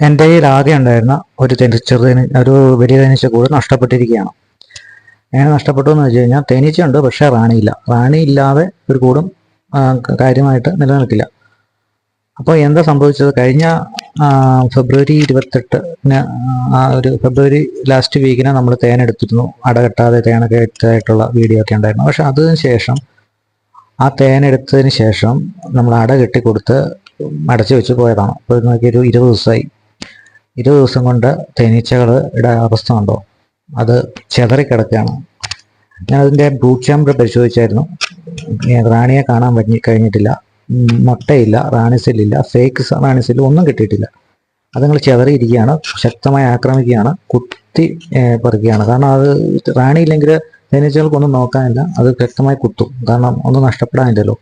എൻ്റെ കയ്യിൽ ആദ്യം ഉണ്ടായിരുന്ന ഒരു വലിയ തേനീച്ച കൂട് നഷ്ടപ്പെട്ടിരിക്കുകയാണ്. എങ്ങനെ നഷ്ടപ്പെട്ടു എന്ന് വെച്ച് കഴിഞ്ഞാൽ തേനീച്ചയുണ്ട്, പക്ഷേ റാണിയില്ല. റാണി ഇല്ലാതെ ഒരു കൂടും കാര്യമായിട്ട് നിലനിൽക്കില്ല. അപ്പോൾ എന്താ സംഭവിച്ചത്? കഴിഞ്ഞ ഫെബ്രുവരി 28 ഒരു ഫെബ്രുവരി ലാസ്റ്റ് വീക്കിന് നമ്മൾ തേനെടുത്തിരുന്നു. അടകെട്ടാതെ തേനൊക്കെ എടുത്തതായിട്ടുള്ള വീഡിയോ ഒക്കെ ഉണ്ടായിരുന്നു. പക്ഷെ അതിന് ശേഷം ആ തേനെടുത്തതിന് ശേഷം നമ്മൾ അട കെട്ടിക്കൊടുത്ത് അടച്ചു വെച്ച് പോയതാണ്. ഇപ്പോൾ നോക്കിയൊരു 20 ദിവസമായി. 20 ദിവസം കൊണ്ട് തേനീച്ചകളുടെ അവസ്ഥ ഉണ്ടോ? അത് ചെതറിക്കിടക്കുകയാണ്. ഞാൻ അതിൻ്റെ ബ്രൂട്ട് ചാമ്പർ പരിശോധിച്ചായിരുന്നു. റാണിയെ കാണാൻ കഴിഞ്ഞിട്ടില്ല. മുട്ടയില്ല, റാണിസെല്ലില്ല, ഫേക്ക് റാണിസെല്ല് ഒന്നും കിട്ടിയിട്ടില്ല. അതുങ്ങൾ ചെതറിയിരിക്കുകയാണ്, ശക്തമായി ആക്രമിക്കുകയാണ്, കുത്തി പറിക്കുകയാണ്. കാരണം അത് റാണിയില്ലെങ്കിൽ തേനീച്ചകൾക്കൊന്നും നോക്കാനില്ല, അത് വ്യക്തമായി കുത്തും. കാരണം ഒന്നും നഷ്ടപ്പെടാനില്ലല്ലോ.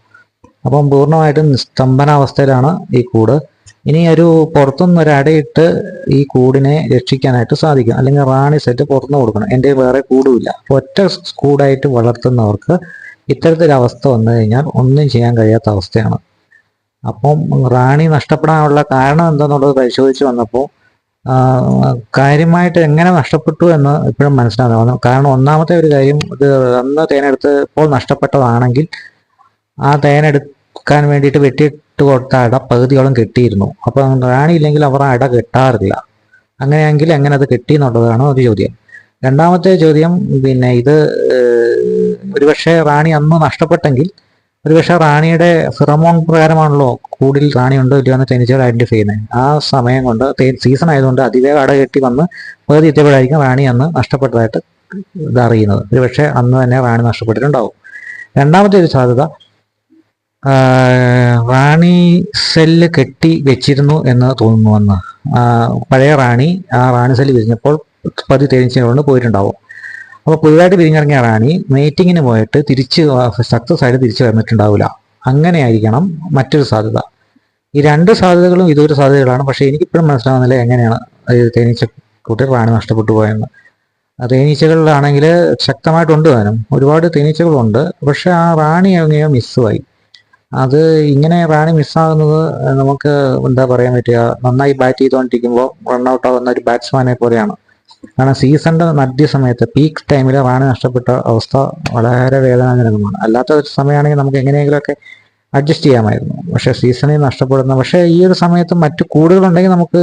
അപ്പം പൂർണ്ണമായിട്ടും സ്തംഭനാവസ്ഥയിലാണ് ഈ കൂട്. ഇനി പുറത്തുനിന്ന് ഒരു അടയിട്ട് ഈ കൂടിനെ രക്ഷിക്കാനായിട്ട് സാധിക്കും. അല്ലെങ്കിൽ റാണി സെറ്റ് പുറത്തുനിന്ന് കൊടുക്കണം. എൻ്റെ വേറെ കൂടുമില്ല. ഒറ്റ കൂടായിട്ട് വളർത്തുന്നവർക്ക് ഇത്തരത്തിലവസ്ഥ വന്നു കഴിഞ്ഞാൽ ഒന്നും ചെയ്യാൻ കഴിയാത്ത അവസ്ഥയാണ്. അപ്പം റാണി നഷ്ടപ്പെടാനുള്ള കാരണം എന്താണെന്നുള്ളത് പരിശോധിച്ച് വന്നപ്പോൾ കാര്യമായിട്ട് എങ്ങനെ നഷ്ടപ്പെട്ടു എന്ന് ഇപ്പോഴും മനസ്സിലാകുന്നു. കാരണം ഒന്നാമത്തെ ഒരു കാര്യം, ഇത് അന്ന് തേനെടുത്തപ്പോൾ നഷ്ടപ്പെട്ടതാണെങ്കിൽ ആ തേനെടുക്കാൻ വേണ്ടിയിട്ട് വെട്ടിയിട്ട് കൊടുത്ത അട പകുതിയോളം കെട്ടിയിരുന്നു. അപ്പം റാണി ഇല്ലെങ്കിൽ അവർ അട കെട്ടാറില്ല. അങ്ങനെയെങ്കിൽ എങ്ങനെ അത് കെട്ടി എന്നുള്ളതാണ് ഒരു ചോദ്യം. രണ്ടാമത്തെ ചോദ്യം, പിന്നെ ഇത് ഒരുപക്ഷെ റാണി അന്ന് നഷ്ടപ്പെട്ടെങ്കിൽ ഒരുപക്ഷെ റാണിയുടെ ഫിറമോൺ പ്രകാരമാണല്ലോ കൂടിൽ റാണി ഉണ്ടോ ഇല്ലയോ എന്ന് തേനീച്ചകൾ ഐഡന്റിഫൈ ചെയ്യുന്നത്. ആ സമയം കൊണ്ട് സീസൺ ആയതുകൊണ്ട് അതിവേഗം അട കെട്ടി വന്ന് പകുതി എത്തിയപ്പോഴായിരിക്കും റാണി അന്ന് നഷ്ടപ്പെട്ടതായിട്ട് ഇതറിയുന്നത്. ഒരുപക്ഷെ അന്ന് തന്നെ റാണി നഷ്ടപ്പെട്ടിട്ടുണ്ടാവും. രണ്ടാമത്തെ ഒരു സാധ്യത, റാണി സെല്ല് കെട്ടി വെച്ചിരുന്നു എന്ന് തോന്നുന്നു. അന്ന് പഴയ റാണി ആ റാണി സെല്ല് വിരിഞ്ഞപ്പോൾ പതി തേനീച്ചകളുണ്ട് പോയിട്ടുണ്ടാവും. അപ്പോൾ പുതുതായിട്ട് വിരിഞ്ഞിറങ്ങിയ റാണി മീറ്റിങ്ങിന് പോയിട്ട് സക്സസ് ആയിട്ട് തിരിച്ചു വന്നിട്ടുണ്ടാവില്ല. അങ്ങനെയായിരിക്കണം മറ്റൊരു സാധ്യത. ഈ രണ്ട് സാധ്യതകളും ഇതൊരു സാധ്യതകളാണ്. പക്ഷേ എനിക്കിപ്പോഴും മനസ്സിലാവുന്നില്ല എങ്ങനെയാണ് തേനീച്ച കൂട്ടി റാണി നഷ്ടപ്പെട്ടു പോയെന്ന്. തേനീച്ചകളിലാണെങ്കിൽ ശക്തമായിട്ടുണ്ട് താനും, ഒരുപാട് തേനീച്ചകളുണ്ട്. പക്ഷെ ആ റാണി എങ്ങനെയോ മിസ്സുമായി. അത് ഇങ്ങനെ റാണി മിസ്സാകുന്നത് നമുക്ക് എന്താ പറയാൻ പറ്റുക, നന്നായി ബാറ്റ് ചെയ്തുകൊണ്ടിരിക്കുമ്പോൾ റൺഔട്ട് ആകുന്ന ഒരു ബാറ്റ്സ്മാനെ പോലെയാണ്. കാരണം സീസണിന്റെ മധ്യ സമയത്ത് പീക്ക് ടൈമിൽ റാണി നഷ്ടപ്പെട്ട അവസ്ഥ വളരെ വേദനാജനകമാണ്. അല്ലാത്ത ഒരു സമയമാണെങ്കിൽ നമുക്ക് എങ്ങനെയെങ്കിലുമൊക്കെ അഡ്ജസ്റ്റ് ചെയ്യാമായിരുന്നു. പക്ഷേ സീസണിൽ നഷ്ടപ്പെടുന്ന, പക്ഷേ ഈ ഒരു സമയത്ത് മറ്റു കൂടുകളുണ്ടെങ്കിൽ നമുക്ക്